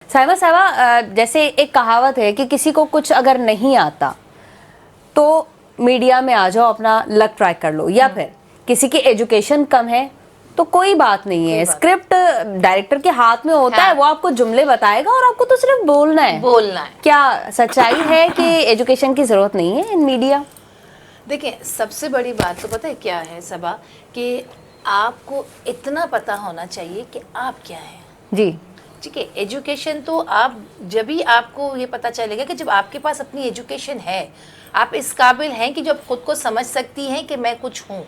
साहिबा साहिबा, जैसे एक कहावत है कि किसी को कुछ अगर नहीं आता तो मीडिया में आ जाओ, अपना लक ट्राई कर लो, या फिर किसी की एजुकेशन कम है तो कोई बात नहीं है, स्क्रिप्ट डायरेक्टर के हाथ में होता है, वो आपको जुमले बताएगा और आपको तो सिर्फ बोलना है। क्या सच्चाई है कि एजुकेशन की जरूरत नहीं है इन मीडिया? देखिए, सबसे बड़ी बात तो पता है क्या है सबा, कि आपको इतना पता होना चाहिए कि आप क्या हैं। जी ठीक है, एजुकेशन तो आप जब भी आपको ये पता चलेगा कि जब आपके पास अपनी एजुकेशन है, आप इस काबिल हैं कि जब खुद को समझ सकती हैं कि मैं कुछ हूँ।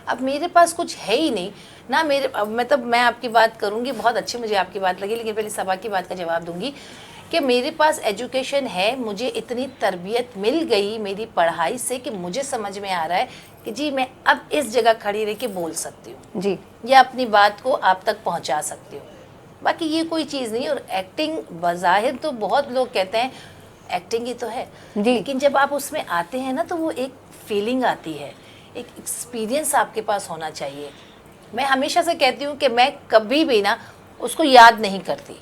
अब मेरे पास कुछ है ही नहीं ना, मेरे मतलब मैं आपकी बात करूँगी, बहुत अच्छी मुझे आपकी बात लगी, लेकिन पहले सबा की बात का जवाब दूंगी कि मेरे पास एजुकेशन है, मुझे इतनी तरबियत मिल गई मेरी पढ़ाई से कि मुझे समझ में आ रहा है कि जी मैं अब इस जगह खड़ी रह के बोल सकती हूँ जी, या अपनी बात को आप तक पहुँचा सकती हूँ। बाकी ये कोई चीज़ नहीं। और एक्टिंग बज़ाहिर तो बहुत लोग कहते हैं एक्टिंग ही तो है, लेकिन जब आप उसमें आते हैं ना तो वो एक फीलिंग आती है, एक एक्सपीरियंस आपके पास होना चाहिए। मैं हमेशा से कहती हूँ कि मैं कभी भी ना उसको याद नहीं करती,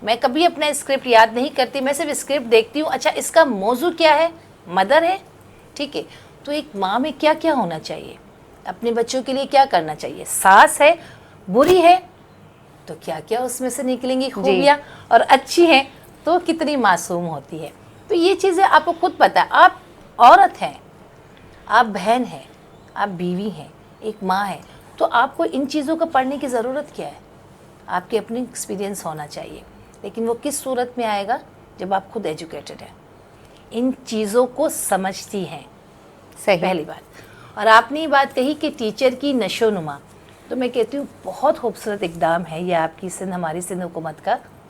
मैं कभी अपना स्क्रिप्ट याद नहीं करती, मैं सिर्फ स्क्रिप्ट देखती हूँ, अच्छा इसका मौजू क्या है, मदर है, ठीक है, तो एक माँ में क्या क्या होना चाहिए, अपने बच्चों के लिए क्या करना चाहिए, सास है बुरी है तो क्या क्या उसमें से निकलेंगी खूबियाँ, और अच्छी है तो कितनी मासूम होती है। तो ये चीज़ें आपको खुद पता है। आप औरत हैं, आप बहन हैं, आप बीवी हैं, एक माँ है, तो आपको इन चीज़ों को पढ़ने की ज़रूरत क्या है? आपके अपनी एक्सपीरियंस होना चाहिए, लेकिन वो किस सूरत में आएगा? जब आप खुद एजुकेटेड हैं, इन चीज़ों को समझती हैं, सही पहली बात। और आपने ये बात कही कि टीचर की नशोनुमा, तो मैं कहती हूँ बहुत खूबसूरत इकदाम है ये आपकी सिंध, हमारी सिंध हुकूमत का,